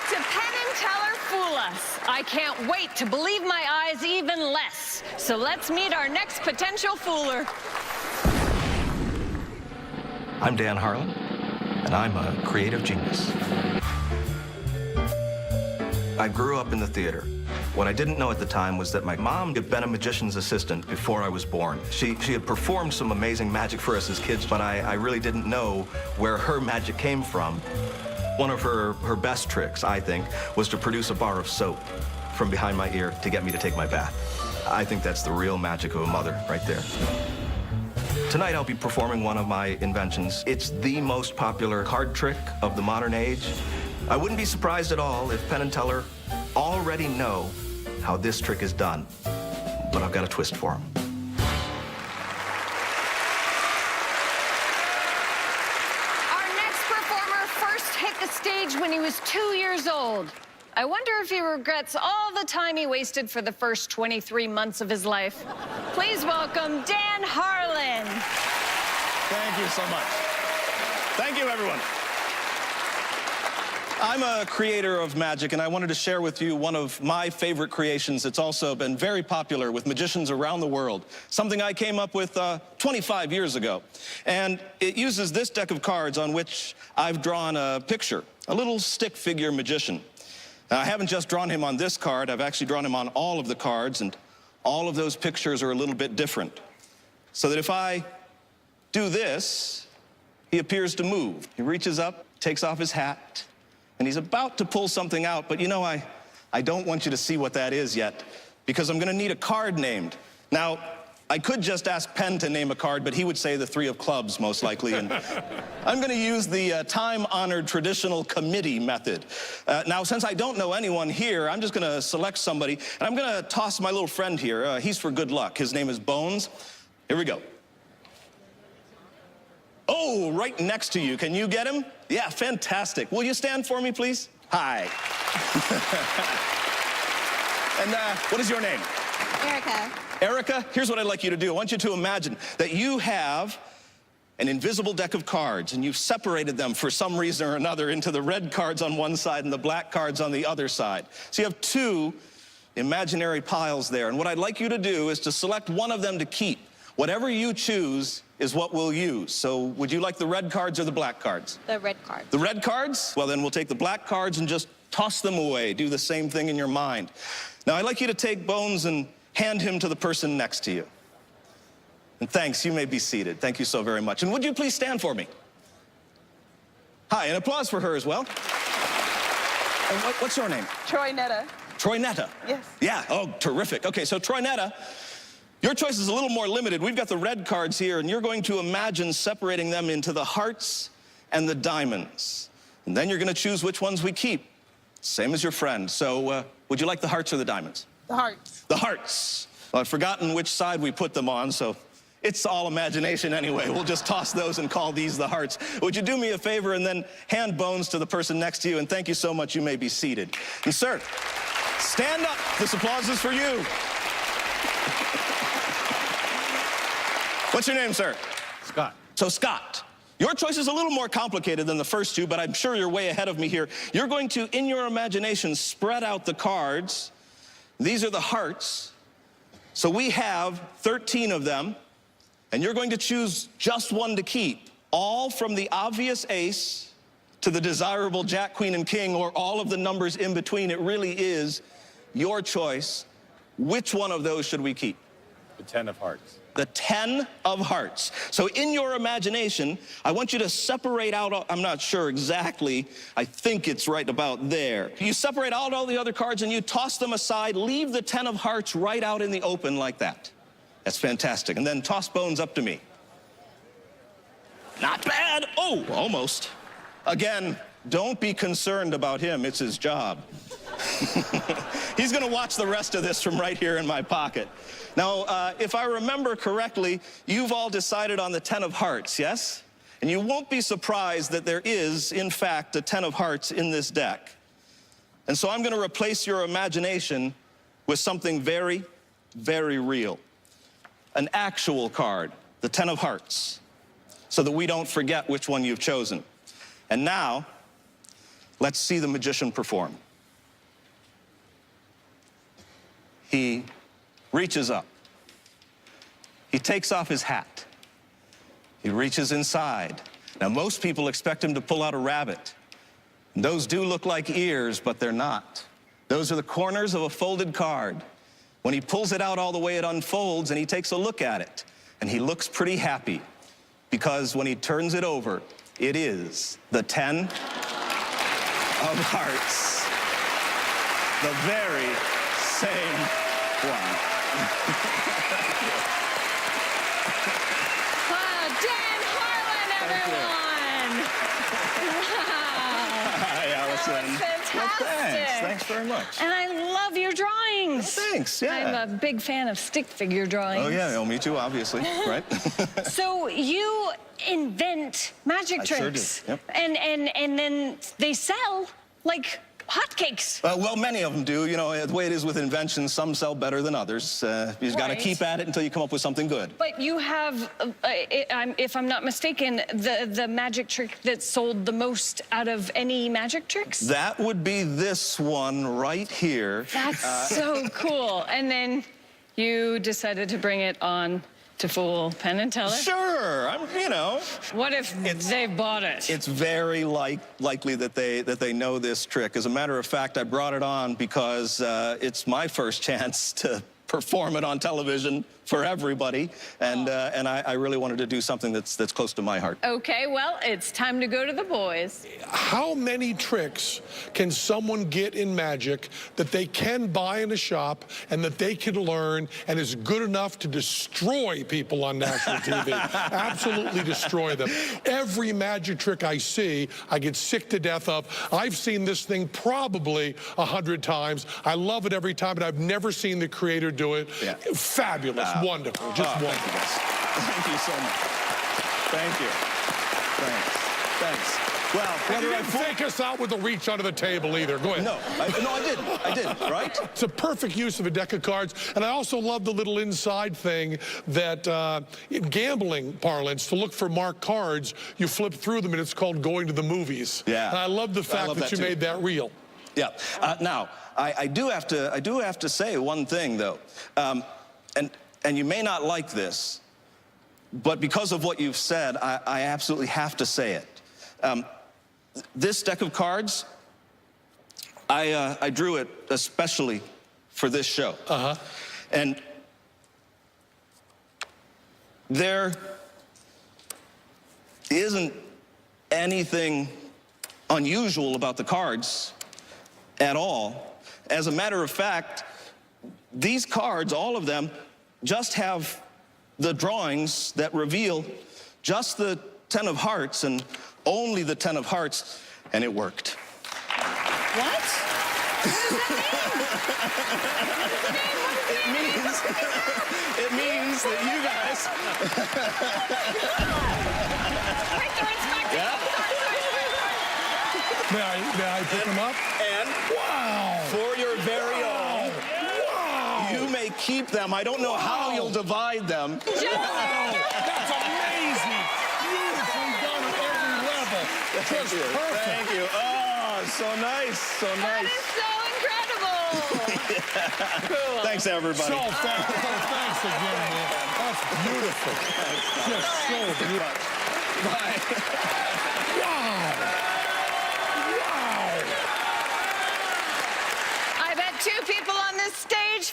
to Penn and Teller Fool Us. I can't wait to believe my eyes even less. So let's meet our next potential fooler. I'm Dan Harlan, and I'm a creative genius. I grew up in the theater. What I didn't know at the time was that my mom had been a magician's assistant before I was born. She had performed some amazing magic for us as kids, but I really didn't know where her magic came from. One of her best tricks, I think, was to produce a bar of soap from behind my ear to get me to take my bath. I think that's the real magic of a mother right there. Tonight I'll be performing one of my inventions. It's the most popular card trick of the modern age. I wouldn't be surprised at all if Penn and Teller already know how this trick is done, but I've got a twist for them. Our next performer first hit the stage when he was 2 years old. I wonder if he regrets all the time he wasted for the first 23 months of his life. Please welcome Dan Harlan. Thank you so much. Thank you, everyone. I'm a creator of magic, and I wanted to share with you one of my favorite creations. It's also been very popular with magicians around the world, something I came up with 25 years ago. And it uses this deck of cards on which I've drawn a picture, a little stick figure magician. Now, I haven't just drawn him on this card, I've actually drawn him on all of the cards, and all of those pictures are a little bit different. So that if I do this, he appears to move. He reaches up, takes off his hat, and he's about to pull something out, but you know, I don't want you to see what that is yet, because I'm gonna need a card named. Now, I could just ask Penn to name a card, but he would say the 3 of clubs, most likely, and I'm gonna use the time-honored traditional committee method. Now, since I don't know anyone here, I'm just gonna select somebody, and I'm gonna toss my little friend here. He's for good luck. His name is Bones. Here we go. Oh, right next to you. Can you get him? Yeah, fantastic. Will you stand for me, please? Hi. And what is your name? Erica. Erica, here's what I'd like you to do. I want you to imagine that you have an invisible deck of cards, and you've separated them for some reason or another into the red cards on one side and the black cards on the other side. So you have 2 imaginary piles there, and what I'd like you to do is to select one of them to keep. Whatever you choose is what we'll use. So would you like the red cards or the black cards? The red card. The red cards? Well, then we'll take the black cards and just toss them away. Do the same thing in your mind. Now, I'd like you to take Bones and hand him to the person next to you. And thanks, you may be seated. Thank you so very much. And would you please stand for me? Hi, and applause for her as well. And what's your name? Troy Netta. Troy Netta? Yes. Yeah, oh, terrific. Okay, so Troy Netta, your choice is a little more limited. We've got the red cards here, and you're going to imagine separating them into the hearts and the diamonds. And then you're going to choose which ones we keep. Same as your friend. So would you like the hearts or the diamonds? The hearts. The hearts. Well, I've forgotten which side we put them on, so it's all imagination anyway. We'll just toss those and call these the hearts. Would you do me a favor and then hand Bones to the person next to you? And thank you so much. You may be seated. And sir, stand up. This applause is for you. What's your name, sir? Scott. So, Scott, your choice is a little more complicated than the first 2, but I'm sure you're way ahead of me here. You're going to, in your imagination, spread out the cards. These are the hearts. So we have 13 of them, and you're going to choose just one to keep, all from the obvious ace to the desirable jack, queen, and king, or all of the numbers in between. It really is your choice. Which one of those should we keep? The 10 of hearts. The 10 of hearts. So in your imagination, I want you to separate out, I'm not sure exactly, I think it's right about there. You separate out all the other cards and you toss them aside, leave the 10 of hearts right out in the open like that. That's fantastic. And then toss Bones up to me. Not bad. Oh, almost. Again, don't be concerned about him. It's his job. He's gonna watch the rest of this from right here in my pocket. Now, if I remember correctly, you've all decided on the 10 of hearts, yes? And you won't be surprised that there is, in fact, a 10 of hearts in this deck. And so I'm gonna replace your imagination with something very, very real. An actual card, the 10 of hearts, so that we don't forget which one you've chosen. And now, Let's see the magician perform. He reaches up. He takes off his hat. He reaches inside. Now, most people expect him to pull out a rabbit. And those do look like ears, but they're not. Those are the corners of a folded card. When he pulls it out all the way, it unfolds, and he takes a look at it. And he looks pretty happy, because when he turns it over, it is the 10 of hearts. The very same one. Wow, Dan Harlan, everyone! Wow. Hi, Allison. That was fantastic. Well, thanks very much. And I love your drawings. Thanks, yeah. I'm a big fan of stick figure drawings. Oh, yeah, me too, obviously, right? So you invent magic tricks. Sure do, yep. And then they sell like hotcakes. Well, many of them do. You know, the way it is with inventions, some sell better than others. You just got to keep at it until you come up with something good. But you have, if I'm not mistaken, the magic trick that sold the most out of any magic tricks? That would be this one right here. That's so cool. And then you decided to bring it on to fool Penn and Teller? Sure, you know. What if they bought it? It's very likely that they know this trick. As a matter of fact, I brought it on because it's my first chance to perform it on television for everybody, and I really wanted to do something that's close to my heart. Okay, well, it's time to go to the boys. How many tricks can someone get in magic that they can buy in a shop and that they can learn and is good enough to destroy people on national TV? Absolutely destroy them. Every magic trick I see, I get sick to death of. I've seen this thing probably 100 times. I love it every time, and I've never seen the creator do it. Yeah. Fabulous, wonderful, just wonderful. Thank you so much. Thank you. Thanks. Well, You didn't take us out with a reach under the table either. Go ahead. No, I didn't, right? It's a perfect use of a deck of cards. And I also love the little inside thing that in gambling parlance, to look for marked cards, you flip through them and it's called going to the movies. Yeah. And I love the fact that you made that real. Yeah. Now, I do have to say one thing though, and you may not like this, but because of what you've said, I absolutely have to say it. This deck of cards, I drew it especially for this show. And there isn't anything unusual about the cards at all. As a matter of fact, these cards, all of them, just have the drawings that reveal just the 10 of hearts and only the 10 of hearts, and it worked. What? It means that you guys... Wait, they're inspecting. Yeah. May I pick them up? And Wow. for your very own, Wow. you may keep them. I don't know how you'll divide them. Wow. That's amazing. Beautifully done at every level. Just perfect. Thank you. Oh, so nice. So That nice. is so incredible. Cool. Thanks, everybody. So thanks again, man. That's beautiful. Just so beautiful. Bye. Wow. Wow. I bet two people on this stage